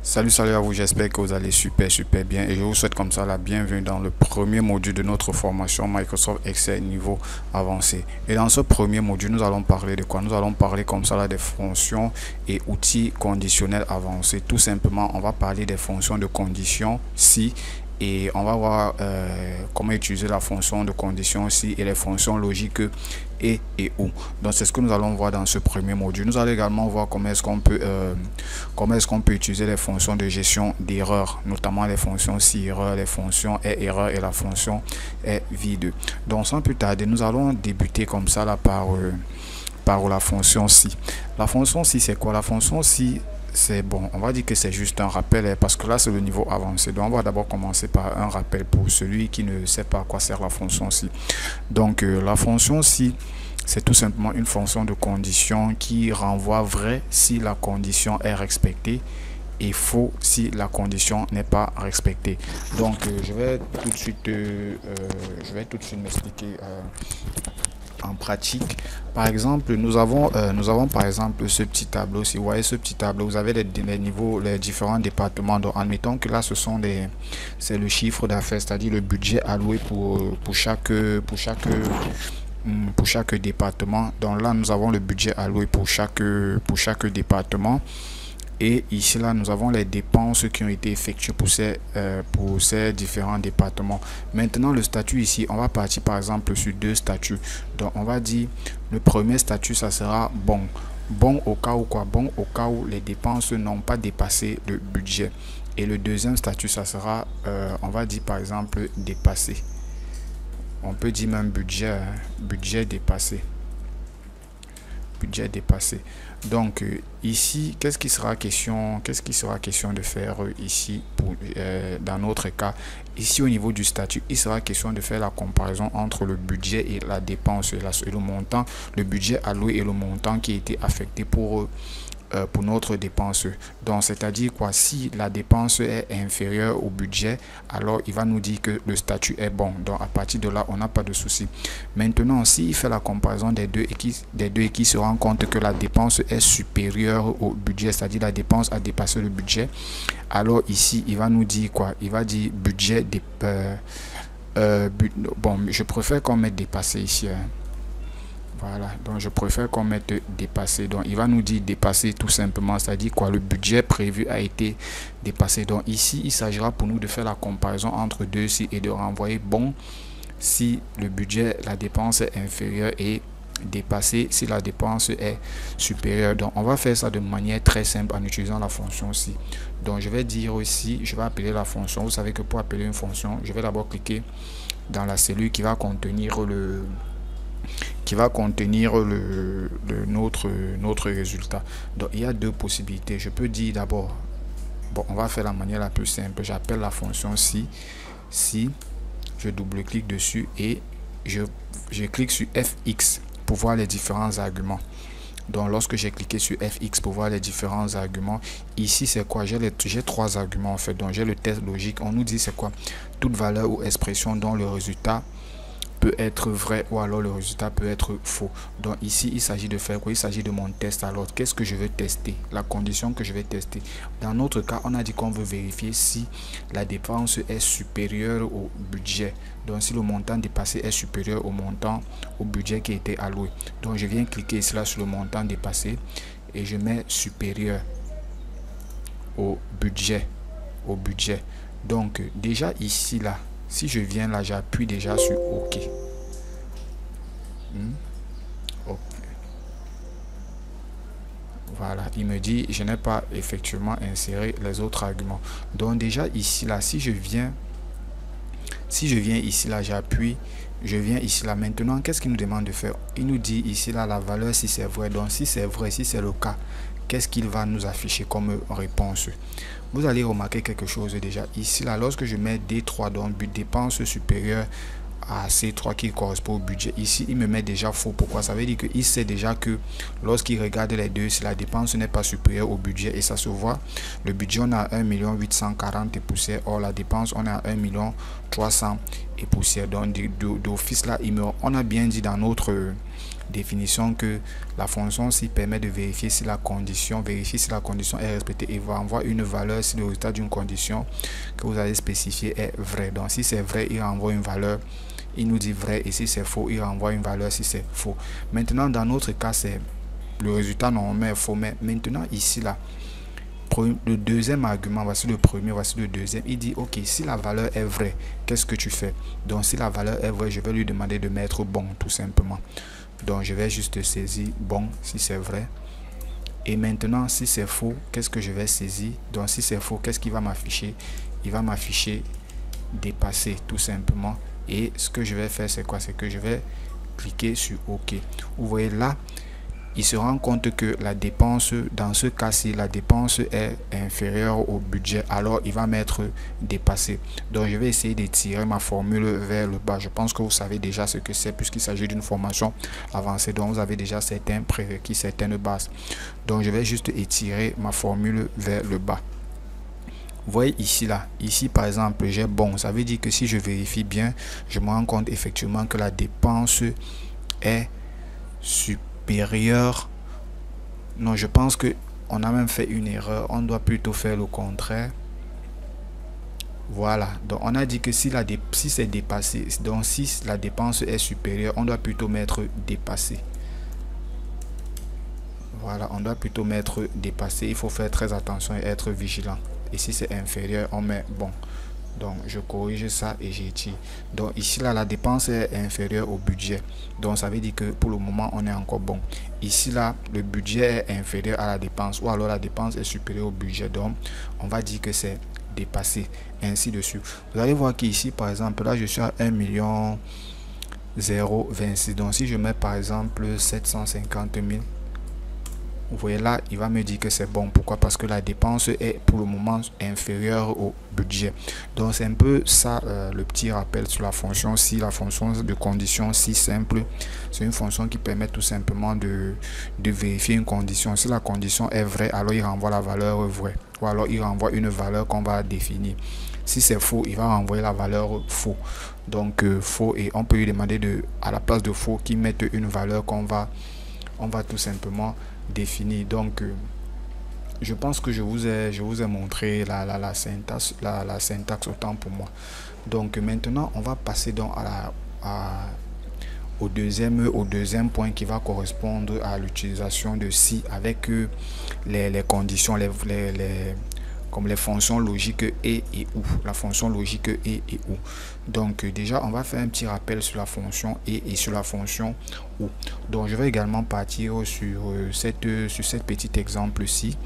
Salut à vous, j'espère que vous allez super bien et je vous souhaite comme ça la bienvenue dans le premier module de notre formation Microsoft Excel niveau avancé. Et dans ce premier module, nous allons parler de quoi? Nous allons parler comme ça là des fonctions et outils conditionnels avancés. Tout simplement, on va parler des fonctions de condition si et on va voir comment utiliser la fonction de condition si et les fonctions logiques et ou. Donc c'est ce que nous allons voir dans ce premier module. Nous allons également voir comment est-ce qu'on peut utiliser les fonctions de gestion d'erreurs, notamment les fonctions si erreur, les fonctions est erreur et la fonction est vide. Donc sans plus tarder, nous allons débuter comme ça là par la fonction si. La fonction si c'est quoi? La fonction si c'est bon, on va dire que c'est juste un rappel parce que là c'est le niveau avancé. Donc on va d'abord commencer par un rappel pour celui qui ne sait pas à quoi sert la fonction si. Donc la fonction si, c'est tout simplement une fonction de condition qui renvoie vrai si la condition est respectée et faux si la condition n'est pas respectée. Donc je vais tout de suite m'expliquer en pratique. Par exemple, nous avons par exemple ce petit tableau. Si vous voyez ce petit tableau, vous avez les niveaux, les différents départements. Donc admettons que là c'est le chiffre d'affaires, c'est-à-dire le budget alloué pour chaque département. Donc là nous avons le budget alloué pour chaque département. Et ici là nous avons les dépenses qui ont été effectuées pour ces différents départements. Maintenant le statut ici, on va partir par exemple sur deux statuts. Donc on va dire le premier statut, ça sera bon au cas où quoi? Bon au cas où les dépenses n'ont pas dépassé le budget. Et le deuxième statut, ça sera on va dire par exemple dépassé. On peut dire même budget dépassé. Budget dépassé. Donc ici, qu'est-ce qui sera question de faire ici dans notre cas? Ici au niveau du statut, il sera question de faire la comparaison entre le budget et la dépense et le montant, le budget alloué et le montant qui a été affecté pour notre dépense. Donc c'est à dire quoi? Si la dépense est inférieure au budget, alors il va nous dire que le statut est bon. Donc à partir de là on n'a pas de souci. Maintenant s'il fait la comparaison des deux et qui se rend compte que la dépense est supérieure au budget, c'est-à-dire la dépense a dépassé le budget, alors ici il va nous dire quoi? Il va dire budget bon, je préfère qu'on mette dépassé ici, hein. Voilà, donc je préfère qu'on mette dépassé. Donc il va nous dire dépassé tout simplement, c'est-à-dire quoi? Le budget prévu a été dépassé. Donc ici il s'agira pour nous de faire la comparaison entre deux si et de renvoyer bon si le budget, la dépense est inférieure, et dépassé si la dépense est supérieure. Donc on va faire ça de manière très simple en utilisant la fonction si. Donc je vais dire aussi, je vais appeler la fonction. Vous savez que pour appeler une fonction, je vais d'abord cliquer dans la cellule qui va contenir notre résultat. Donc il y a deux possibilités. Je peux dire d'abord, bon, on va faire la manière la plus simple. J'appelle la fonction si, je double-clique dessus et je clique sur fx pour voir les différents arguments. Donc lorsque j'ai cliqué sur fx pour voir les différents arguments, ici c'est quoi? J'ai trois arguments en fait. Donc j'ai le test logique. On nous dit c'est quoi? Toute valeur ou expression dont le résultat peut être vrai ou alors le résultat peut être faux. Donc ici il s'agit de faire quoi? Il s'agit de mon test. Alors qu'est-ce que je veux tester? La condition que je vais tester. Dans notre cas, on a dit qu'on veut vérifier si la dépense est supérieure au budget. Donc si le montant dépassé est supérieur au budget qui a été alloué. Donc je viens cliquer ici là sur le montant dépassé et je mets supérieur au budget. Donc déjà ici là, si je viens là, j'appuie déjà sur OK. OK. Voilà, il me dit je n'ai pas effectivement inséré les autres arguments. Donc déjà ici là, si je viens ici là, j'appuie, je viens ici là. Maintenant, qu'est-ce qu'il nous demande de faire? Il nous dit ici là la valeur si c'est vrai. Donc si c'est vrai, si c'est le cas, qu'est-ce qu'il va nous afficher comme réponse? Vous allez remarquer quelque chose déjà ici là, lorsque je mets D3, donc but dépense supérieure à C3 qui correspond au budget, ici il me met déjà faux. Pourquoi? Ça veut dire qu'il sait déjà que lorsqu'il regarde les deux, si la dépense n'est pas supérieure au budget, et ça se voit, le budget on a 1 840 et poussière, or la dépense on a 1 300 et poussière. Donc d'office là on a bien dit dans notre définition que la fonction ci permet de vérifier si la condition est respectée et va envoyer une valeur si le résultat d'une condition que vous avez spécifié est vrai. Donc si c'est vrai, il renvoie une valeur, il nous dit vrai, et si c'est faux, il renvoie une valeur si c'est faux. Maintenant, dans notre cas, c'est le résultat normalement est faux, mais maintenant ici là, le deuxième argument, voici le premier, voici le deuxième. Il dit ok, si la valeur est vraie, qu'est-ce que tu fais? Donc si la valeur est vraie, je vais lui demander de mettre bon, tout simplement. Donc je vais juste saisir bon si c'est vrai. Et maintenant si c'est faux, qu'est-ce que je vais saisir? Donc si c'est faux, qu'est-ce qu'il va m'afficher? Il va m'afficher dépassé, tout simplement. Et ce que je vais faire, c'est quoi? C'est que je vais cliquer sur ok. Vous voyez là, il se rend compte que la dépense, dans ce cas-ci, la dépense est inférieure au budget, alors il va mettre dépassé. Donc je vais essayer d'étirer ma formule vers le bas. Je pense que vous savez déjà ce que c'est, puisqu'il s'agit d'une formation avancée, donc vous avez déjà certains prérequis, certaines bases. Donc je vais juste étirer ma formule vers le bas. Vous voyez ici là, ici par exemple j'ai bon, ça veut dire que si je vérifie bien, je me rends compte effectivement que la dépense est supérieure. Non, je pense que on a même fait une erreur, on doit plutôt faire le contraire. Voilà, donc on a dit que si c'est dépassé, donc si la dépense est supérieure, on doit plutôt mettre dépassé. Voilà, on doit plutôt mettre dépassé. Il faut faire très attention et être vigilant. Et si c'est inférieur, on met bon. Donc je corrige ça et j'étire. Donc ici là, la dépense est inférieure au budget. Donc ça veut dire que pour le moment on est encore bon. Ici là, le budget est inférieur à la dépense, ou alors la dépense est supérieure au budget. Donc on va dire que c'est dépassé, ainsi de suite. Vous allez voir qu'ici par exemple là je suis à 1,026 000. Donc si je mets par exemple 750 000, vous voyez là, il va me dire que c'est bon. Pourquoi? Parce que la dépense est pour le moment inférieure au budget. Donc c'est un peu ça le petit rappel sur la fonction si, la fonction de condition si simple. C'est une fonction qui permet tout simplement de vérifier une condition. Si la condition est vraie, alors il renvoie la valeur vraie, ou alors il renvoie une valeur qu'on va définir. Si c'est faux, il va renvoyer la valeur faux. Donc faux, et on peut lui demander à la place de faux qu'il mette une valeur qu'on va tout simplement définir. Donc je pense que je vous ai montré la syntaxe, la syntaxe autant pour moi. Donc maintenant on va passer donc au deuxième point qui va correspondre à l'utilisation de si avec les conditions, comme les fonctions logiques et ou, la fonction logique et ou. Donc déjà on va faire un petit rappel sur la fonction et sur la fonction ou. Donc je vais également partir sur cette petit exemple ci.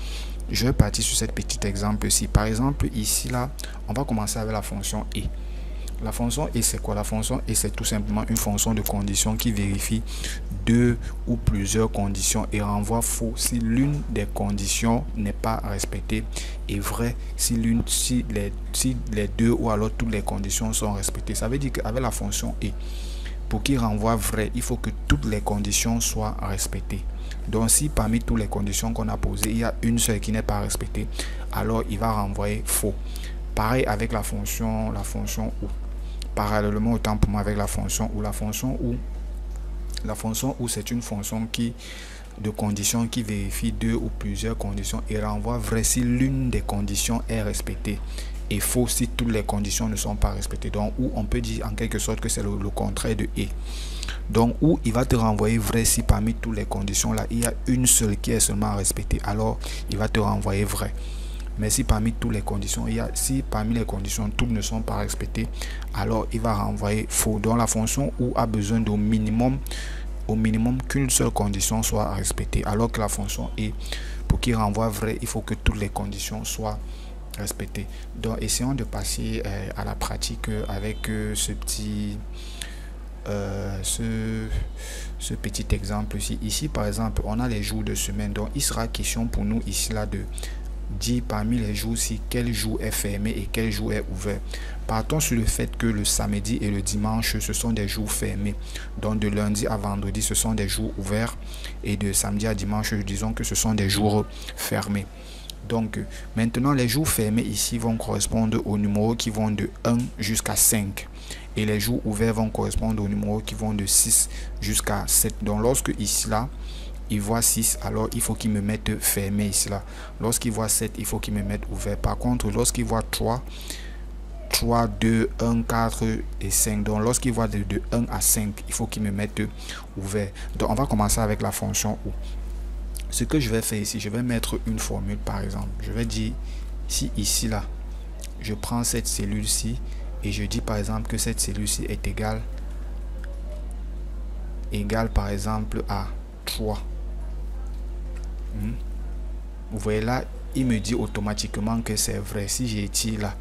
Je vais partir sur cette petite exemple ci. Par exemple ici là, on va commencer avec la fonction et. La fonction et c'est quoi? La fonction et c'est tout simplement une fonction de condition qui vérifie deux ou plusieurs conditions et renvoie faux si l'une des conditions n'est pas respectée et vrai si les deux ou alors toutes les conditions sont respectées. Ça veut dire qu'avec la fonction et, pour qu'il renvoie vrai, il faut que toutes les conditions soient respectées. Donc si parmi toutes les conditions qu'on a posées, il y a une seule qui n'est pas respectée, alors il va renvoyer faux. Pareil avec la fonction ou. Parallèlement autant pour moi avec la fonction ou. La fonction ou c'est une fonction de condition qui vérifie deux ou plusieurs conditions et renvoie vrai si l'une des conditions est respectée et faux si toutes les conditions ne sont pas respectées. Donc ou on peut dire en quelque sorte que c'est le contraire de et. Donc ou il va te renvoyer vrai si parmi toutes les conditions là il y a une seule qui est seulement respectée, alors il va te renvoyer vrai. Mais si parmi toutes les conditions, si parmi les conditions toutes ne sont pas respectées, alors il va renvoyer faux. Donc la fonction ou a besoin d'au minimum qu'une seule condition soit respectée, alors que la fonction et, pour qu'il renvoie vrai, il faut que toutes les conditions soient respectées. Donc essayons de passer à la pratique avec ce petit exemple ici. Ici par exemple on a les jours de semaine, donc il sera question pour nous ici là de dire parmi les jours-ci quel jour est fermé et quel jour est ouvert. Partons sur le fait que le samedi et le dimanche ce sont des jours fermés, donc de lundi à vendredi ce sont des jours ouverts et de samedi à dimanche disons que ce sont des jours fermés. Donc, maintenant, les jours fermés ici vont correspondre aux numéros qui vont de 1 jusqu'à 5. Et les jours ouverts vont correspondre aux numéros qui vont de 6 jusqu'à 7. Donc, lorsque ici, là, il voit 6, alors il faut qu'il me mette fermé ici, là. Lorsqu'il voit 7, il faut qu'il me mette ouvert. Par contre, lorsqu'il voit 3, 2, 1, 4 et 5. Donc, lorsqu'il voit de 1 à 5, il faut qu'il me mette ouvert. Donc, on va commencer avec la fonction OU. Ce que je vais faire ici, je vais mettre une formule par exemple. Je vais dire, si ici là, je prends cette cellule-ci et je dis par exemple que cette cellule-ci est égale par exemple à 3. Vous voyez là, il me dit automatiquement que c'est vrai. Si j'étire là,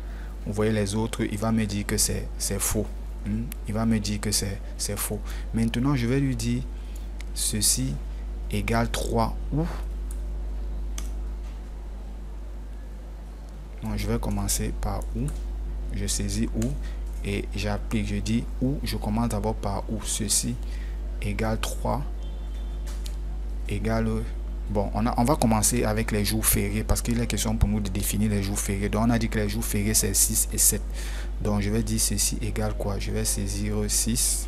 vous voyez les autres, il va me dire que c'est faux. Il va me dire que c'est faux. Maintenant, je vais lui dire ceci égale 3 ou. Donc, je vais commencer par ou. Je saisis ou et j'applique. Je dis ou. Je commence d'abord par ou. Ceci égale 3 égale. Bon, on va commencer avec les jours fériés parce qu'il est question pour nous de définir les jours fériés. Donc, on a dit que les jours fériés, c'est 6 et 7. Donc, je vais dire ceci égale quoi? Je vais saisir 6.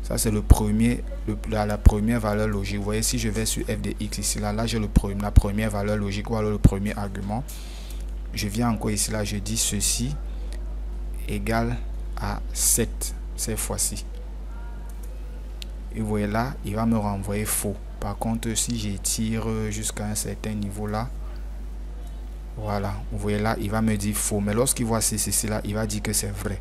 Ça, c'est le premier, la première valeur logique. Vous voyez, si je vais sur f de x ici, là j'ai la première valeur logique ou alors le premier argument. Je viens encore ici, là, je dis ceci égale à 7 cette fois-ci. Et vous voyez là, il va me renvoyer faux. Par contre, si j'étire jusqu'à un certain niveau là, voilà, vous voyez là, il va me dire faux. Mais lorsqu'il voit ceci là, il va dire que c'est vrai.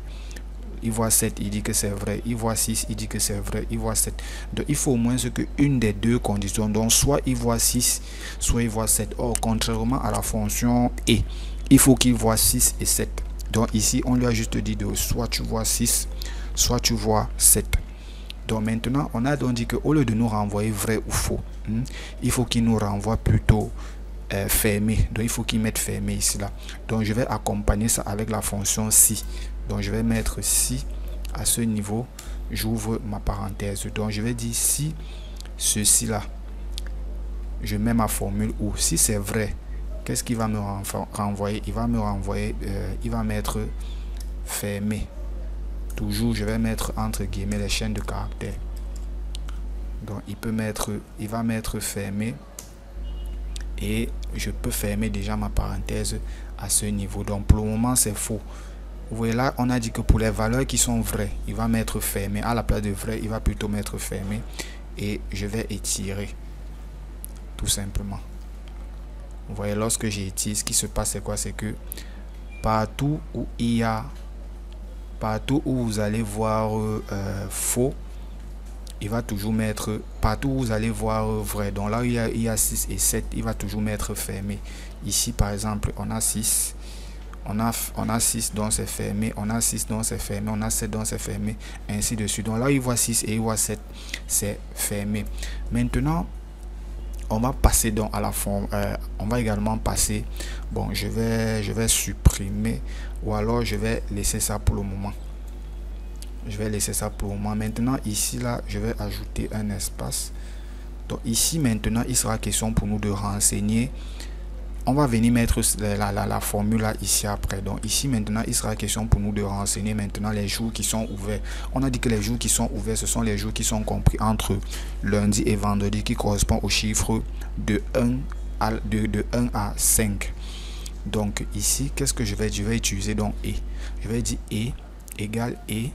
Il voit 7, il dit que c'est vrai. Il voit 6, il dit que c'est vrai. Il voit 7. Donc, il faut au moins ce que une des deux conditions. Donc, soit il voit 6, soit il voit 7. Or, contrairement à la fonction et, il faut qu'il voit 6 et 7. Donc, ici, on lui a juste dit de soit tu vois 6, soit tu vois 7. Donc, maintenant, on a donc dit qu'au lieu de nous renvoyer vrai ou faux, il faut qu'il nous renvoie plutôt fermé. Donc, il faut qu'il mette fermé ici, là. Donc, je vais accompagner ça avec la fonction si. Donc, je vais mettre si à ce niveau, j'ouvre ma parenthèse. Donc, je vais dire si ceci là, je mets ma formule ou si c'est vrai, qu'est-ce qu'il va me renvoyer? Il va me renvoyer, il va mettre fermé. Toujours, je vais mettre entre guillemets les chaînes de caractères. Donc, il va mettre fermé et je peux fermer déjà ma parenthèse à ce niveau. Donc, pour le moment, c'est faux. Vous voyez là, on a dit que pour les valeurs qui sont vraies, il va mettre fermé. À la place de vrai, il va plutôt mettre fermé. Et je vais étirer. Tout simplement. Vous voyez, lorsque j'étire, ce qui se passe, c'est quoi? C'est que partout où il y a, partout où vous allez voir faux, il va toujours mettre, partout où vous allez voir vrai. Donc là, il y a 6 et 7, il va toujours mettre fermé. Ici, par exemple, on a 6. On a 6 donc c'est fermé, on a 6 donc c'est fermé, on a 7 donc c'est fermé, ainsi de suite. Donc là, il voit 6 et il voit 7, c'est fermé. Maintenant, on va passer donc à la forme, on va également passer, bon, je vais supprimer ou alors je vais laisser ça pour le moment. Je vais laisser ça pour le moment. Maintenant, ici, là, je vais ajouter un espace. Donc ici, maintenant, il sera question pour nous de renseigner. On va venir mettre la formule là ici après. Donc ici maintenant il sera question pour nous de renseigner maintenant les jours qui sont ouverts. On a dit que les jours qui sont ouverts, ce sont les jours qui sont compris entre lundi et vendredi, qui correspond au chiffre de 1 à 5. Donc ici, qu'est-ce que je vais utiliser donc et. Je vais dire et égale et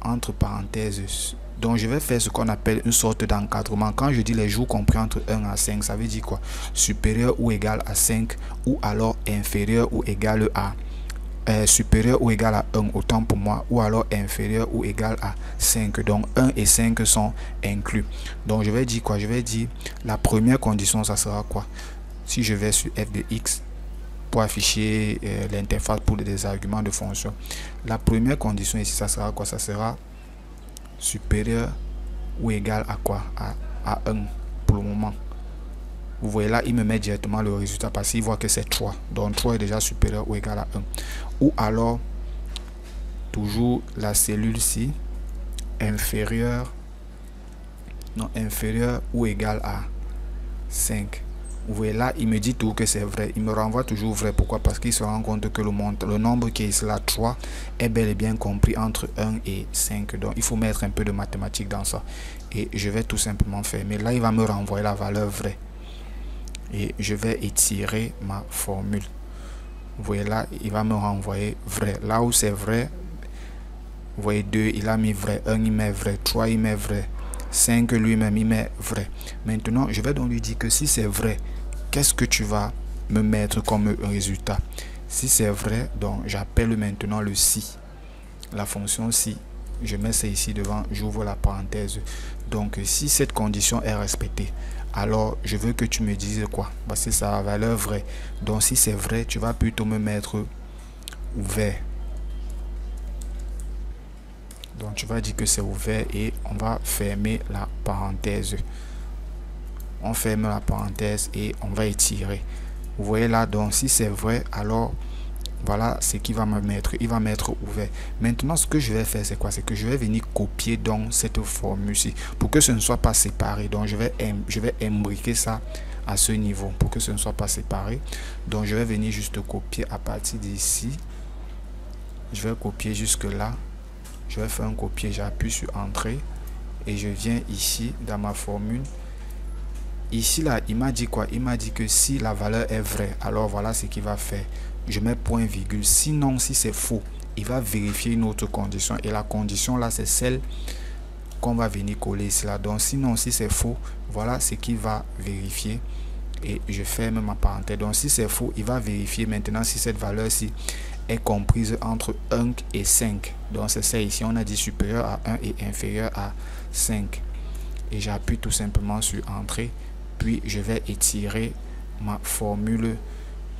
entre parenthèses. Donc, je vais faire ce qu'on appelle une sorte d'encadrement. Quand je dis les jours compris entre 1 à 5, ça veut dire quoi? Supérieur ou égal à 5 ou alors inférieur ou égal à supérieur ou égal à 1, autant pour moi, ou alors inférieur ou égal à 5. Donc, 1 et 5 sont inclus. Donc, je vais dire quoi? Je vais dire la première condition, ça sera quoi? Si je vais sur f de x pour afficher l'interface pour des arguments de fonction, la première condition ici, ça sera quoi? Ça sera supérieur ou égal à quoi? À 1 pour le moment. Vous voyez là, il me met directement le résultat parce qu'il voit que c'est 3. Donc 3 est déjà supérieur ou égal à 1. Ou alors, toujours la cellule-ci, inférieur ou égal à 5. Vous voyez là, il me dit tout que c'est vrai. Il me renvoie toujours vrai. Pourquoi? Parce qu'il se rend compte que le nombre qui est ici là, 3, est bel et bien compris entre 1 et 5. Donc, il faut mettre un peu de mathématiques dans ça. Et je vais tout simplement fermer. Là, il va me renvoyer la valeur vraie. Et je vais étirer ma formule. Vous voyez là, il va me renvoyer vrai. Là où c'est vrai, vous voyez 2, il a mis vrai. 1, il met vrai. 3, il met vrai. 5 lui-même, il met vrai. Maintenant, je vais donc lui dire que si c'est vrai, qu'est-ce que tu vas me mettre comme résultat? Si c'est vrai, donc j'appelle maintenant le si. La fonction si. Je mets ça ici devant, j'ouvre la parenthèse. Donc, si cette condition est respectée, alors je veux que tu me dises quoi? Parce que ça a valeur vraie. Donc, si c'est vrai, tu vas plutôt me mettre ouvert. Donc, tu vas dire que c'est ouvert et on va fermer la parenthèse. On ferme la parenthèse et on va étirer. Vous voyez là, donc si c'est vrai, alors voilà ce qu'il va me mettre. Il va mettre ouvert. Maintenant, ce que je vais faire, c'est quoi? C'est que je vais venir copier donc cette formule-ci pour que ce ne soit pas séparé. Donc, je vais imbriquer ça à ce niveau pour que ce ne soit pas séparé. Donc, je vais venir juste copier à partir d'ici. Je vais copier jusque là. Je vais faire un copier. J'appuie sur Entrée et je viens ici dans ma formule. Ici, là, il m'a dit quoi? Il m'a dit que si la valeur est vraie, alors voilà ce qu'il va faire. Je mets point virgule. Sinon, si c'est faux, il va vérifier une autre condition. Et la condition, là, c'est celle qu'on va venir coller ici. Là. Donc, sinon, si c'est faux, voilà ce qu'il va vérifier. Et je ferme ma parenthèse. Donc, si c'est faux, il va vérifier maintenant si cette valeur-ci est comprise entre 1 et 5. Donc, c'est ça ici. On a dit supérieur à 1 et inférieur à 5. Et j'appuie tout simplement sur Entrée. Puis, je vais étirer ma formule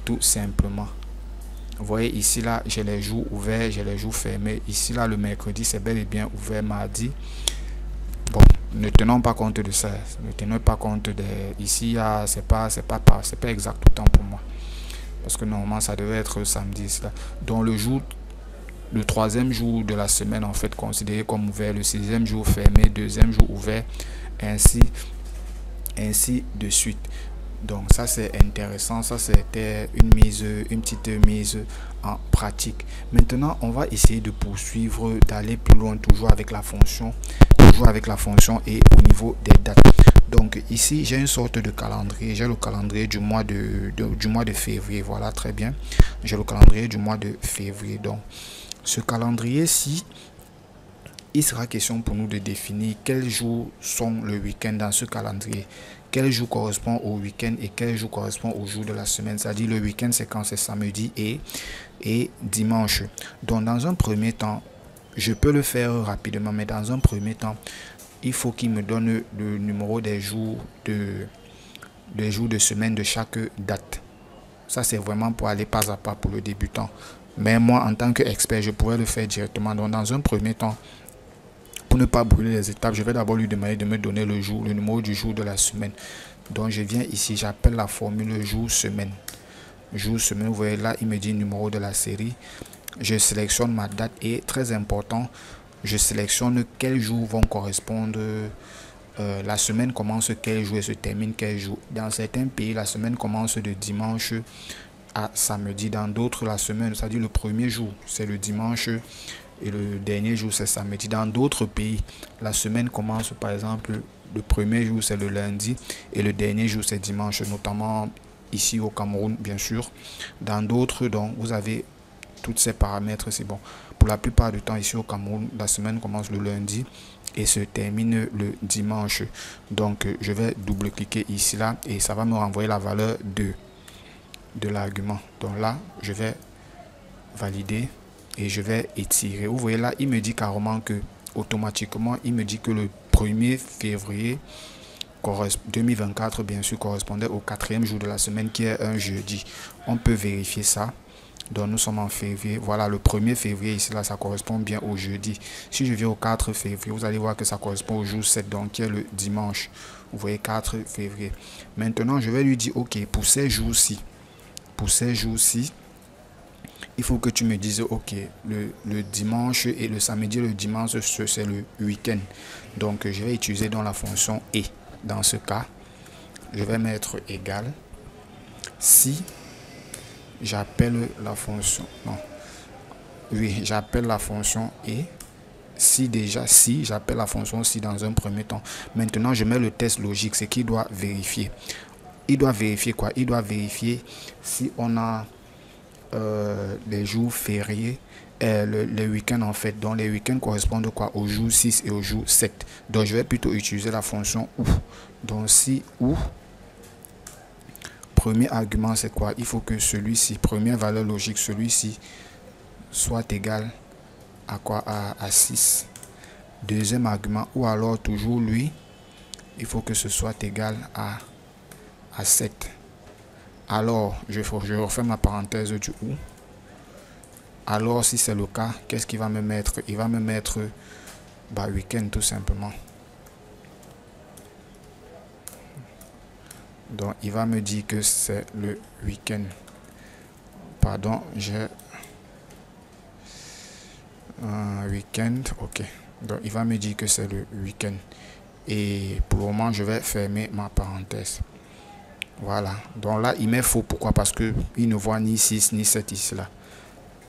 tout simplement. Vous voyez ici, là, j'ai les jours ouverts, j'ai les jours fermés. Ici, là, le mercredi, c'est bel et bien ouvert. Mardi, bon, ne tenons pas compte de ça. Ne tenons pas compte de... Ici, c'est pas exact tout le temps pour moi. Parce que normalement, ça devait être samedi. Là. Donc, le troisième jour de la semaine, en fait, considéré comme ouvert. Le sixième jour fermé, deuxième jour ouvert. Ainsi de suite. Donc ça c'est intéressant, ça c'était une petite mise en pratique. Maintenant on va essayer de poursuivre, d'aller plus loin toujours avec la fonction et au niveau des dates. Donc ici j'ai une sorte de calendrier, j'ai le calendrier du mois de février, voilà très bien. J'ai le calendrier du mois de février. Donc ce calendrier-ci, il sera question pour nous de définir quels jours sont le week-end dans ce calendrier. Quel jour correspond au week-end et quel jour correspond au jour de la semaine. C'est-à-dire le week-end, c'est quand c'est samedi et dimanche. Donc, dans un premier temps, je peux le faire rapidement, mais dans un premier temps, il faut qu'il me donne le numéro des jours de semaine de chaque date. Ça, c'est vraiment pour aller pas à pas pour le débutant. Mais moi, en tant qu'expert, je pourrais le faire directement. Donc, dans un premier temps, pour ne pas brûler les étapes, je vais d'abord lui demander de me donner le numéro du jour de la semaine. Donc je viens ici, j'appelle la formule jour-semaine. Jour-semaine, vous voyez là, il me dit numéro de la série. Je sélectionne ma date et très important, je sélectionne quels jours vont correspondre. La semaine commence quel jour et se termine quel jour. Dans certains pays, la semaine commence de dimanche à samedi. Dans d'autres, la semaine, c'est-à-dire le premier jour, c'est le dimanche. Et le dernier jour c'est samedi. Dans d'autres pays, la semaine commence par exemple, le premier jour c'est le lundi et le dernier jour c'est dimanche, notamment ici au Cameroun bien sûr. Dans d'autres, donc vous avez tous ces paramètres, c'est bon. Pour la plupart du temps ici au Cameroun, la semaine commence le lundi et se termine le dimanche. Donc je vais double-cliquer ici là et ça va me renvoyer la valeur de l'argument. Donc là, je vais valider. Et je vais étirer. Vous voyez là, il me dit carrément que automatiquement, il me dit que le 1er février 2024, bien sûr, correspondait au 4e jour de la semaine qui est un jeudi. On peut vérifier ça. Donc nous sommes en février. Voilà, le 1er février ici, là, ça correspond bien au jeudi. Si je viens au 4 février, vous allez voir que ça correspond au jour 7, donc qui est le dimanche. Vous voyez, 4 février. Maintenant, je vais lui dire, ok, pour ces jours-ci, il faut que tu me dises, ok, le dimanche et le samedi et le dimanche, c'est le week-end. Donc, je vais utiliser dans la fonction et. Dans ce cas, je vais mettre égal. si j'appelle la fonction, non, oui, j'appelle la fonction et si j'appelle la fonction si dans un premier temps. Maintenant, je mets le test logique, c'est qu'il doit vérifier. Il doit vérifier quoi? Il doit vérifier si on a les jours fériés, les week-ends en fait. Donc les week-ends correspondent quoi? Au jour 6 et au jour 7. Donc je vais plutôt utiliser la fonction ou. Donc si ou, premier argument c'est quoi? Il faut que celui-ci, première valeur logique, celui-ci soit égal à quoi? À 6. Deuxième argument, ou alors toujours lui, il faut que ce soit égal à 7. Alors, je refais ma parenthèse du ou. Alors, si c'est le cas, qu'est-ce qu'il va me mettre? Il va me mettre week-end tout simplement. Donc, il va me dire que c'est le week-end. Pardon, j'ai un week-end. Ok. Donc, il va me dire que c'est le week-end. Et pour le moment, je vais fermer ma parenthèse. Voilà. Donc là, il met faux. Pourquoi? Parce que il ne voit ni 6 ni 7 ici là.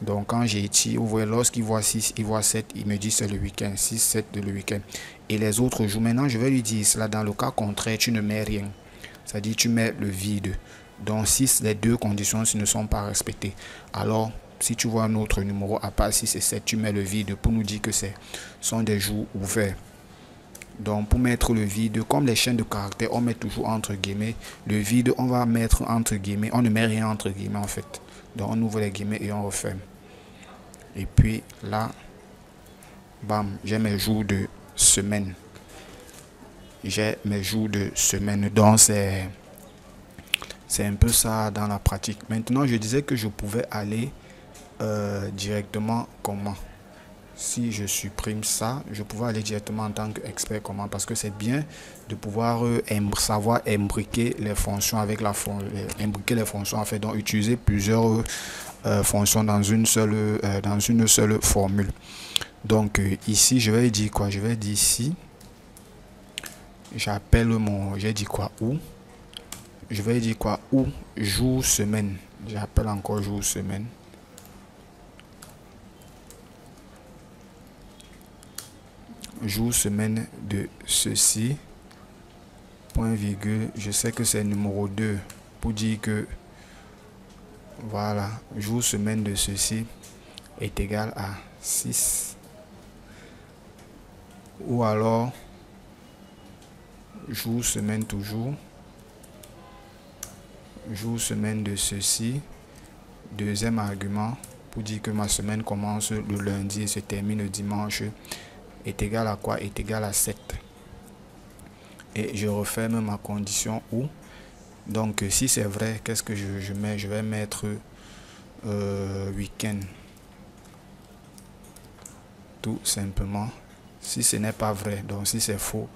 Donc quand j'ai étiré, vous voyez, lorsqu'il voit 6, il voit 7, il me dit c'est le week-end. 6, 7 de le week-end. Et les autres jours, maintenant je vais lui dire cela. Dans le cas contraire, tu ne mets rien. C'est-à-dire tu mets le vide. Donc si les deux conditions ne sont pas respectées, alors si tu vois un autre numéro à part 6 et 7, tu mets le vide pour nous dire que ce sont des jours ouverts. Donc pour mettre le vide, comme les chaînes de caractères, on met toujours entre guillemets. Le vide, on va mettre entre guillemets. On ne met rien entre guillemets en fait. Donc on ouvre les guillemets et on referme. Et puis là, bam, j'ai mes jours de semaine. J'ai mes jours de semaine. Donc c'est un peu ça dans la pratique. Maintenant, je disais que je pouvais aller directement comment? Si je supprime ça, je pouvais aller directement en tant qu'expert comment, parce que c'est bien de pouvoir savoir imbriquer les fonctions avec imbriquer les fonctions en fait, donc utiliser plusieurs fonctions dans une seule formule. Donc ici je vais dire quoi? Je vais dire ici j'appelle j'ai dit quoi? Ou je vais dire quoi? Ou jour semaine, j'appelle encore jour semaine. Jour semaine de ceci, point virgule, je sais que c'est numéro 2 pour dire que voilà, jour semaine de ceci est égal à 6. Ou alors jour semaine toujours, jour semaine de ceci, deuxième argument pour dire que ma semaine commence le lundi et se termine le dimanche, est égal à quoi? Est égal à 7. Et je referme ma condition ou. Donc si c'est vrai, qu'est-ce que je mets? Je vais mettre week-end. Tout simplement. Si ce n'est pas vrai, donc si c'est faux,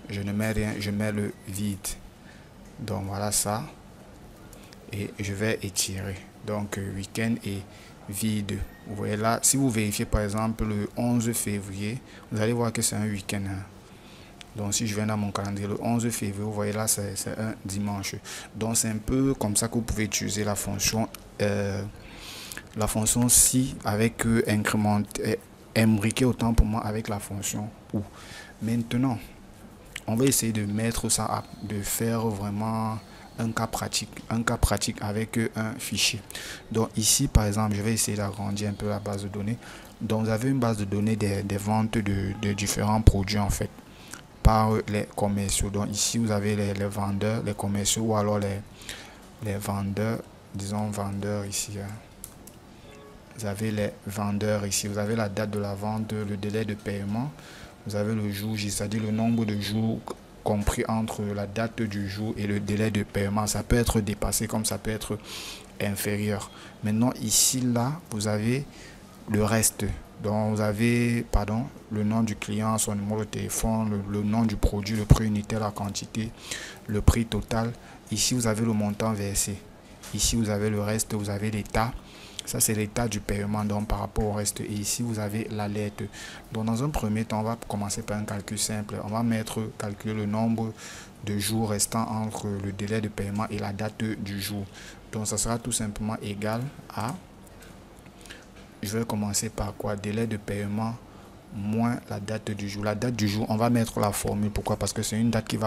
je ne mets rien, je mets le vide. Donc voilà ça. Et je vais étirer. Donc week-end et vide. Vous voyez là, si vous vérifiez par exemple le 11 février, vous allez voir que c'est un week-end. Donc si je viens dans mon calendrier le 11 février, vous voyez là c'est un dimanche. Donc c'est un peu comme ça que vous pouvez utiliser la fonction si avec incrémenter, imbriquer autant pour moi avec la fonction ou. Maintenant, on va essayer de mettre ça, de faire vraiment un cas pratique avec un fichier. Donc ici par exemple, je vais essayer d'agrandir un peu la base de données. Donc vous avez une base de données des ventes de différents produits en fait par les commerciaux. Donc ici vous avez les vendeurs, les commerciaux ou alors les vendeurs, disons vendeurs ici. Vous avez les vendeurs ici, vous avez la date de la vente, le délai de paiement, vous avez le jour J, c'est-à-dire le nombre de jours compris entre la date du jour et le délai de paiement. Ça peut être dépassé comme ça peut être inférieur. Maintenant ici là vous avez le reste. Donc vous avez le nom du client, son numéro de téléphone, le nom du produit, le prix unitaire, la quantité, le prix total. Ici vous avez le montant versé. Ici vous avez le reste, vous avez l'état. Ça c'est l'état du paiement donc par rapport au reste. Et ici vous avez l'alerte. Donc dans un premier temps, on va commencer par un calcul simple. On va calculer le nombre de jours restants entre le délai de paiement et la date du jour. Donc ça sera tout simplement égal à, je vais commencer par quoi? Délai de paiement moins la date du jour. La date du jour, on va mettre la formule. Pourquoi? Parce que c'est une date qui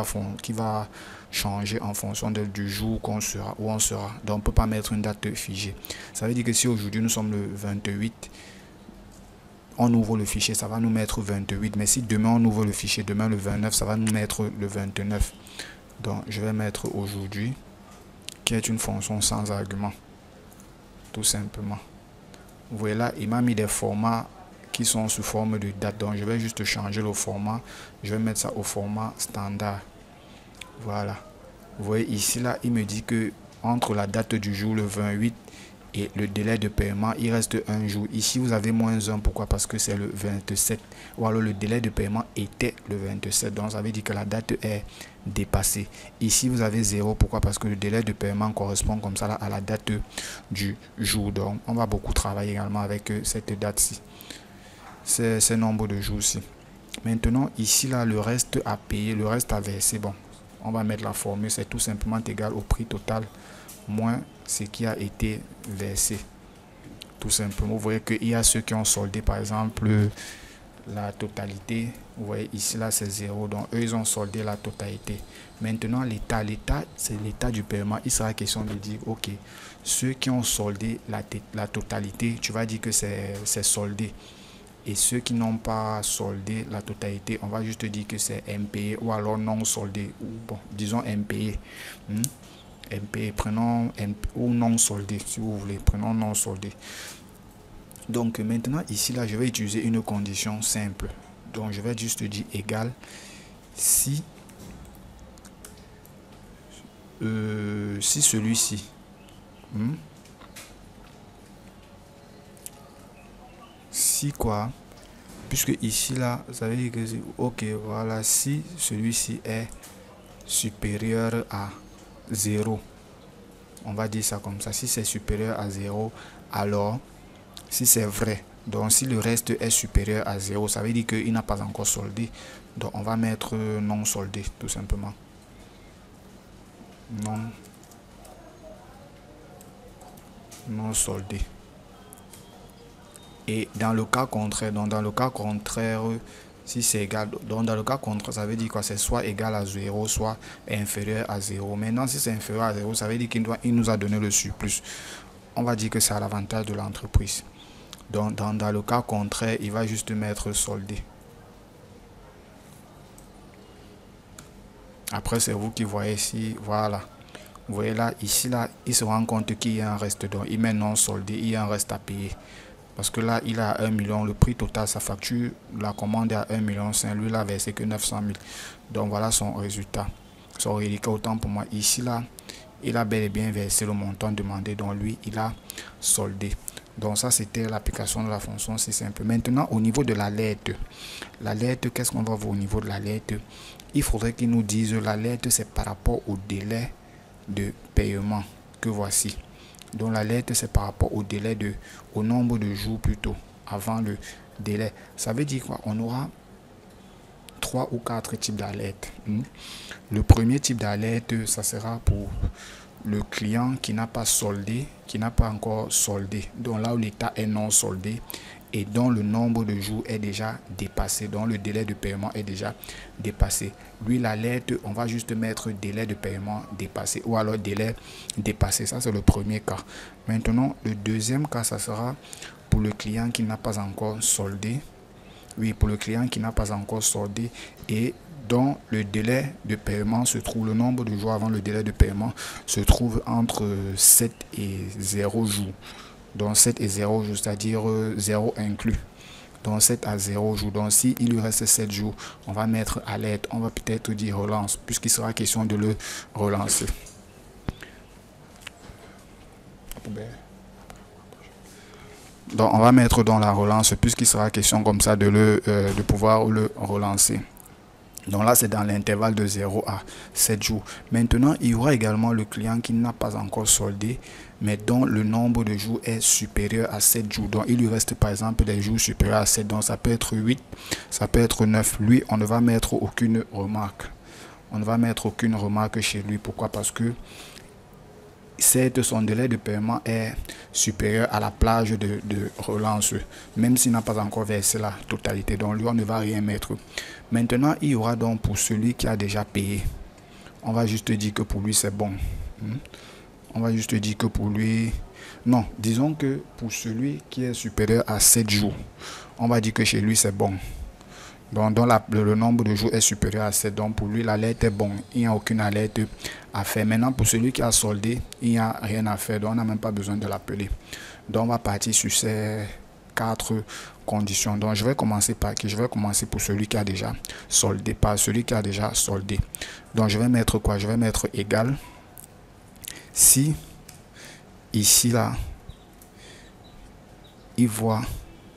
va changer en fonction du jour qu'on sera, où on sera. Donc on ne peut pas mettre une date figée. Ça veut dire que si aujourd'hui nous sommes le 28, on ouvre le fichier, ça va nous mettre 28. Mais si demain on ouvre le fichier, demain le 29, ça va nous mettre le 29. Donc je vais mettre aujourd'hui, qui est une fonction sans argument. Tout simplement. Vous voyez là, il m'a mis des formats qui sont sous forme de date. Donc je vais juste changer le format. Je vais mettre ça au format standard. Voilà. Vous voyez ici là, il me dit que entre la date du jour le 28 et le délai de paiement, il reste un jour. Ici vous avez -1. Pourquoi? Parce que c'est le 27. Ou alors le délai de paiement était le 27. Donc ça veut dire que la date est dépassée. Ici vous avez 0. Pourquoi? Parce que le délai de paiement correspond comme ça là, à la date du jour. Donc on va beaucoup travailler également avec cette date-ci. Ces nombres de jours-ci. Maintenant ici là, le reste à payer, le reste à verser. Bon, on va mettre la formule. C'est tout simplement égal au prix total moins ce qui a été versé. Tout simplement. Vous voyez qu'il y a ceux qui ont soldé par exemple la totalité. Vous voyez ici là c'est 0. Donc eux ils ont soldé la totalité. Maintenant l'état c'est l'état du paiement. Il sera question de dire ok, ceux qui ont soldé la totalité, tu vas dire que c'est soldé. Et ceux qui n'ont pas soldé la totalité, on va juste dire que c'est impayé ou alors non soldé. Ou bon, disons impayé. Impayé, prenons ou non soldé si vous voulez. Prenons non soldé. Donc maintenant ici là, je vais utiliser une condition simple. Donc je vais juste dire égal si celui-ci si quoi, puisque ici là ça veut dire que ok, voilà, si celui-ci est supérieur à 0, on va dire ça comme ça. Si c'est supérieur à 0, alors si c'est vrai, donc si le reste est supérieur à 0, ça veut dire qu'il n'a pas encore soldé. Donc on va mettre non soldé tout simplement. Non soldé. Et dans le cas contraire, si c'est égal, donc dans le cas contraire, ça veut dire quoi? C'est soit égal à 0, soit inférieur à 0. Maintenant, si c'est inférieur à 0, ça veut dire qu'il nous a donné le surplus. On va dire que c'est à l'avantage de l'entreprise. Donc, dans le cas contraire, il va juste mettre soldé. Après, c'est vous qui voyez ici, voilà. Vous voyez là, ici, là, il se rend compte qu'il y a un reste, donc il met non soldé, il y a un reste à payer. Parce que là, il a 1 million, le prix total, sa facture, la commande est à 1,5 million, lui, il a versé que 900 000. Donc voilà son résultat. Son reliquat, autant pour moi. Ici, là, il a bel et bien versé le montant demandé, donc lui, il a soldé. Donc ça, c'était l'application de la fonction, c'est simple. Maintenant, au niveau de l'alerte, qu'est-ce qu'on va voir au niveau de l'alerte? Il faudrait qu'il nous dise, l'alerte, c'est par rapport au délai de paiement que voici. Donc l'alerte c'est par rapport au délai au nombre de jours plutôt avant le délai. Ça veut dire quoi? On aura 3 ou 4 types d'alerte. Le premier type d'alerte, ça sera pour le client qui n'a pas soldé, qui n'a pas encore soldé. Donc là où l'état est non soldé et dont le nombre de jours est déjà dépassé, dont le délai de paiement est déjà dépassé. Lui, l'alerte, on va juste mettre délai de paiement dépassé ou alors délai dépassé. Ça, c'est le premier cas. Maintenant, le deuxième cas, ça sera pour le client qui n'a pas encore soldé. Oui, pour le client qui n'a pas encore soldé et dont le délai de paiement se trouve, le nombre de jours avant le délai de paiement se trouve entre 7 et 0 jours. Donc 7 et 0 jours, c'est-à-dire 0 inclus. Donc 7 à 0 jours. Donc si il lui reste 7 jours, on va mettre alerte. On va peut-être dire relance, puisqu'il sera question de le relancer. Donc on va mettre dans la relance, puisqu'il sera question comme ça de pouvoir le relancer. Donc là, c'est dans l'intervalle de 0 à 7 jours. Maintenant, il y aura également le client qui n'a pas encore soldé, mais dont le nombre de jours est supérieur à 7 jours. Donc, il lui reste par exemple des jours supérieurs à 7. Donc, ça peut être 8, ça peut être 9. Lui, on ne va mettre aucune remarque. On ne va mettre aucune remarque chez lui. Pourquoi? Parce que certes, son délai de paiement est supérieur à la plage de relance, même s'il n'a pas encore versé la totalité. Donc, lui, on ne va rien mettre. Maintenant, il y aura donc pour celui qui a déjà payé. On va juste dire que pour lui, c'est bon. On va juste dire que pour lui... Non, disons que pour celui qui est supérieur à 7 jours, on va dire que chez lui, c'est bon. Donc, le nombre de jours est supérieur à 7. Donc, pour lui, l'alerte est bon. Il n'y a aucune alerte à faire. Maintenant, pour celui qui a soldé, il n'y a rien à faire. Donc, on n'a même pas besoin de l'appeler. Donc, on va partir sur ces 4 conditions. Donc, je vais commencer par qui? Je vais commencer pour celui qui a déjà soldé. Par celui qui a déjà soldé. Donc, je vais mettre quoi? Je vais mettre égal. Si, ici, là, il voit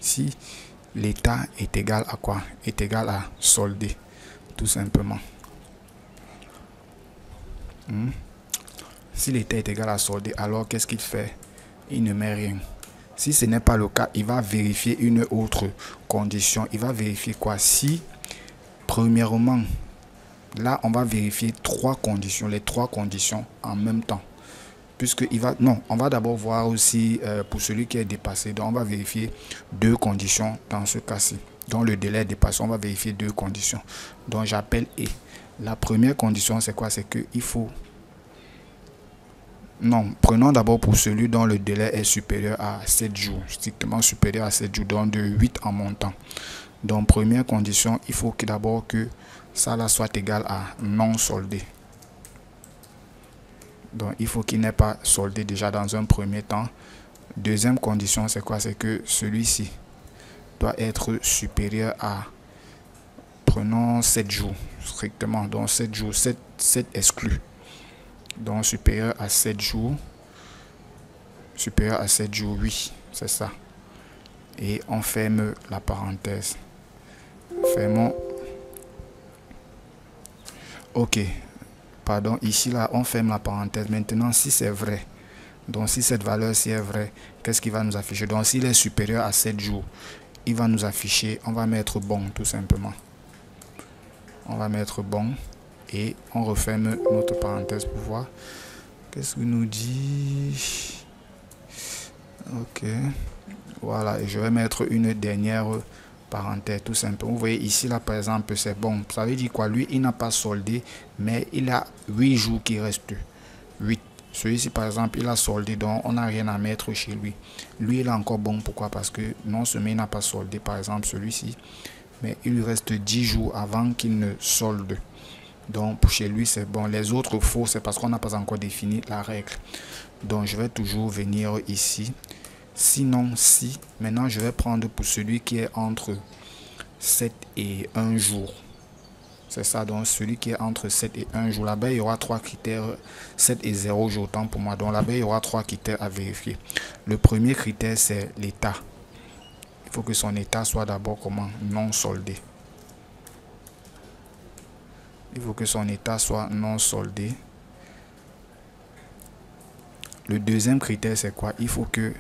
si l'état est égal à quoi? Est égal à solder, tout simplement. Si l'état est égal à solder, alors qu'est-ce qu'il fait? Il ne met rien. Si ce n'est pas le cas, il va vérifier une autre condition. Il va vérifier quoi? Si, premièrement, là, on va vérifier 3 conditions, les 3 conditions en même temps. Puisqu'il va... Non, on va d'abord voir aussi pour celui qui est dépassé. Donc, on va vérifier 2 conditions dans ce cas-ci. Donc, le délai est dépassé, on va vérifier 2 conditions. Donc, j'appelle et. La première condition, c'est quoi? C'est qu'il faut... Non, prenons d'abord pour celui dont le délai est supérieur à 7 jours. Strictement supérieur à 7 jours, donc de 8 en montant. Donc, première condition, il faut d'abord que ça là soit égal à non soldé. Donc, il faut qu'il n'ait pas soldé déjà dans un premier temps. Deuxième condition, c'est quoi? C'est que celui-ci doit être supérieur à, prenons 7 jours, strictement. Donc, 7 jours, 7 exclus. Donc, supérieur à 7 jours. Supérieur à 7 jours, oui, c'est ça. Et on ferme la parenthèse. Fermons. OK. Pardon, ici, là, on ferme la parenthèse. Maintenant, si c'est vrai, donc si cette valeur-ci est vraie, qu'est-ce qu'il va nous afficher? Donc, s'il est supérieur à 7 jours, il va nous afficher, on va mettre bon, tout simplement. On va mettre bon et on referme notre parenthèse pour voir. Qu'est-ce qu'il nous dit? OK. Voilà, et je vais mettre une dernière parenthèse, tout simplement. Vous voyez ici, là, par exemple, c'est bon. Ça veut dire quoi? Lui, il n'a pas soldé, mais il a 8 jours qui restent. 8. Celui-ci, par exemple, il a soldé, donc on n'a rien à mettre chez lui. Lui, il est encore bon. Pourquoi? Parce que non seulement il n'a pas soldé, par exemple, celui-ci, mais il lui reste 10 jours avant qu'il ne solde. Donc, chez lui, c'est bon. Les autres faux, c'est parce qu'on n'a pas encore défini la règle. Donc, je vais toujours venir ici. Sinon, si, maintenant, je vais prendre pour celui qui est entre 7 et 1 jour. C'est ça, donc celui qui est entre 7 et 1 jour. Là-bas, il y aura 3 critères, 7 et 0 jours, autant pour moi. Donc là-bas, il y aura 3 critères à vérifier. Le premier critère, c'est l'état. Il faut que son état soit d'abord comment? Non soldé. Il faut que son état soit non soldé. Le deuxième critère, c'est quoi? Il faut que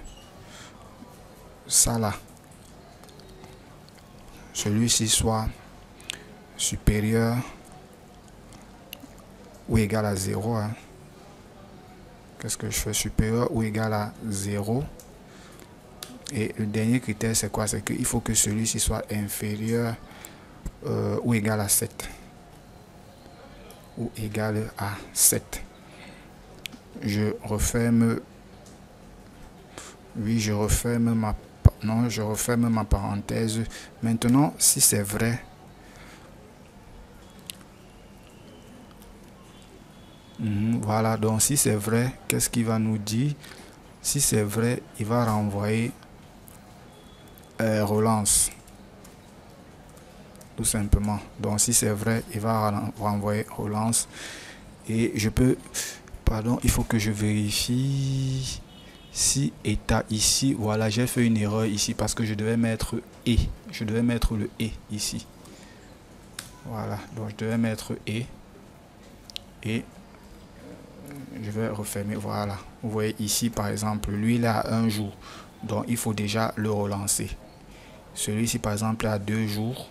ça là, celui-ci soit supérieur ou égal à 0. Hein. Qu'est-ce que je fais? Supérieur ou égal à 0. Et le dernier critère, c'est quoi? C'est qu'il faut que celui-ci soit inférieur ou égal à 7. Ou égal à 7. Je referme. Oui, je referme ma... Non, je referme ma parenthèse. Maintenant, si c'est vrai... Voilà, donc si c'est vrai, qu'est-ce qu'il va nous dire? Si c'est vrai, il va renvoyer relance. Tout simplement. Donc si c'est vrai, il va renvoyer relance. Et je peux... Pardon, il faut que je vérifie si état ici. Voilà, j'ai fait une erreur ici parce que je devais mettre et. Je devais mettre le et ici. Voilà, donc je devais mettre et je vais refermer. Voilà, vous voyez ici par exemple, lui il a 1 jour, donc il faut déjà le relancer. Celui-ci par exemple a 2 jours,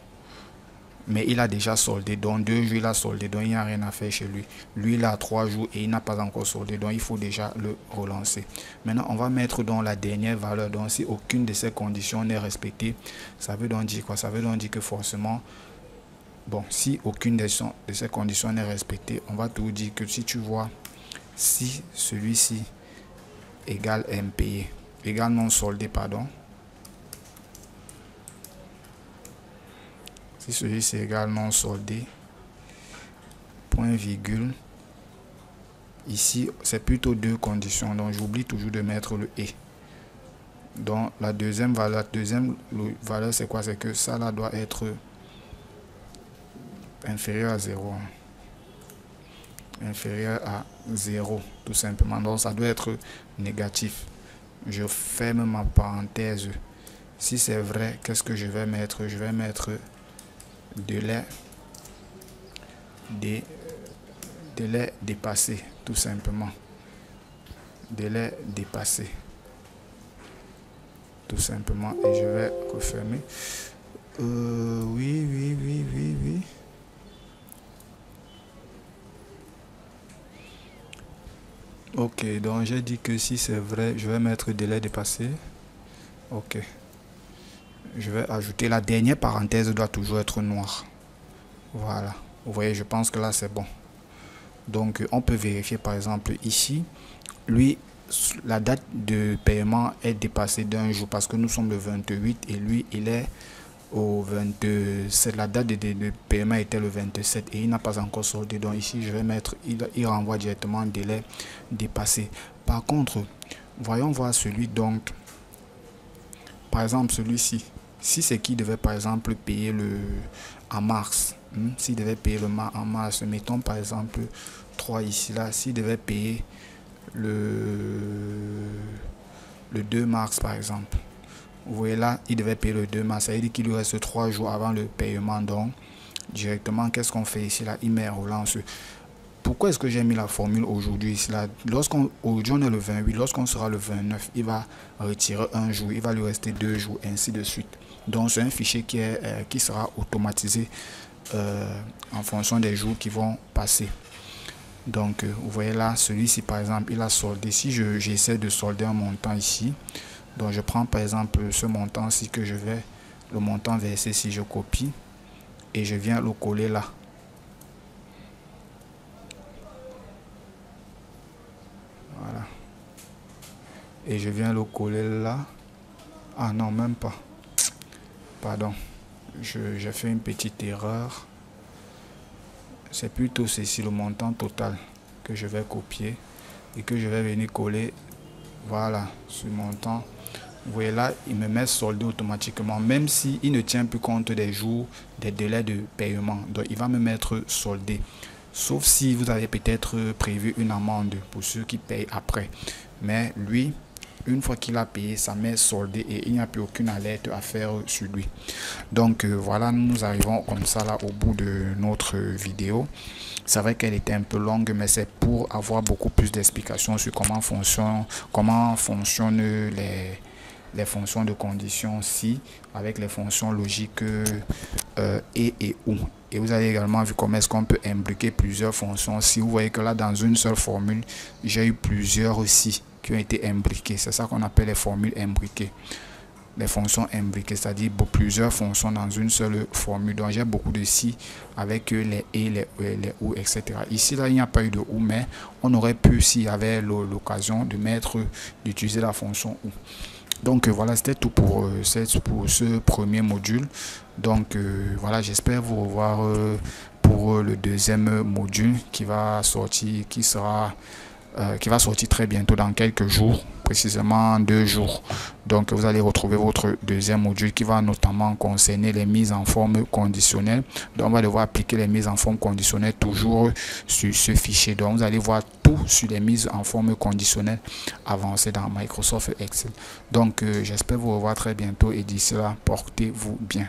mais il a déjà soldé, donc 2 jours il a soldé, donc il n'y a rien à faire chez lui. Lui il a 3 jours et il n'a pas encore soldé, donc il faut déjà le relancer. Maintenant on va mettre dans la dernière valeur, donc si aucune de ces conditions n'est respectée, ça veut donc dire quoi? Ça veut donc dire que forcément, bon, si aucune de ces conditions n'est respectée, on va tout dire que si tu vois, si celui-ci égale impayé, égale non soldé, pardon, si celui-ci égale non soldé, point virgule, ici c'est plutôt 2 conditions, donc j'oublie toujours de mettre le et. Donc la deuxième valeur c'est quoi? C'est que ça là doit être inférieur à 0, inférieur à 0 tout simplement, donc ça doit être négatif. Je ferme ma parenthèse. Si c'est vrai, qu'est-ce que je vais mettre? Je vais mettre délai dépassé, tout simplement. Délai dépassé, tout simplement, et je vais refermer. Oui. Ok, donc j'ai dit que si c'est vrai, je vais mettre délai dépassé. Ok. Je vais ajouter la dernière parenthèse, doit toujours être noire. Voilà. Vous voyez, je pense que là c'est bon. Donc on peut vérifier par exemple ici. Lui, la date de paiement est dépassée d'1 jour parce que nous sommes le 28 et lui il est au 27. La date de paiement était le 27 et il n'a pas encore soldé, donc ici je vais mettre, il renvoie directement délai dépassé. Par contre, voyons voir celui, donc par exemple celui-ci, si c'est qui devait par exemple payer le en mars, s'il devait payer en mars, mettons par exemple 3 ici, là, s'il devait payer le 2 mars par exemple, vous voyez là, il devait payer le 2 mars, ça veut dire qu'il lui reste 3 jours avant le paiement, donc directement qu'est-ce qu'on fait ici là? Il met relance. Pourquoi est-ce que j'ai mis la formule aujourd'hui ici là? Aujourd'hui on est le 28, lorsqu'on sera le 29, il va retirer 1 jour, il va lui rester 2 jours, ainsi de suite. Donc c'est un fichier qui sera automatisé en fonction des jours qui vont passer. Donc vous voyez là, celui-ci par exemple il a soldé. Si j'essaie de solder un montant ici, donc je prends par exemple ce montant-ci que je vais, le montant versé, si je copie et je viens le coller là. Voilà. Et je viens le coller là. Ah non, même pas. Pardon. J'ai fait une petite erreur. C'est plutôt ceci, le montant total que je vais copier et que je vais venir coller. Voilà, ce montant. Vous voyez là, il me met soldé automatiquement, même si il ne tient plus compte des jours, des délais de paiement. Donc il va me mettre soldé. Sauf si vous avez peut-être prévu une amende pour ceux qui payent après. Mais lui, une fois qu'il a payé, ça met soldé et il n'y a plus aucune alerte à faire sur lui. Donc voilà, nous arrivons comme ça là au bout de notre vidéo. C'est vrai qu'elle était un peu longue, mais c'est pour avoir beaucoup plus d'explications sur comment fonctionnent les fonctions de condition si avec les fonctions logiques et ou. Et vous avez également vu comment est-ce qu'on peut imbriquer plusieurs fonctions. Si vous voyez que là dans une seule formule, j'ai eu plusieurs aussi qui ont été imbriquées. C'est ça qu'on appelle les formules imbriquées. Les fonctions imbriquées, c'est-à-dire plusieurs fonctions dans une seule formule. Donc j'ai beaucoup de si avec les et, les ou, etc. Ici là il n'y a pas eu de ou, mais on aurait pu, s'il y avait l'occasion d'utiliser la fonction ou. Donc voilà, c'était tout pour ce premier module. Donc voilà, j'espère vous revoir pour le deuxième module qui va sortir, qui va sortir très bientôt, dans quelques jours, précisément 2 jours. Donc vous allez retrouver votre deuxième module qui va notamment concerner les mises en forme conditionnelle. Donc on va devoir appliquer les mises en forme conditionnelle toujours sur ce fichier. Donc vous allez voir tout sur les mises en forme conditionnelle avancées dans Microsoft Excel. Donc j'espère vous revoir très bientôt et d'ici là, portez-vous bien.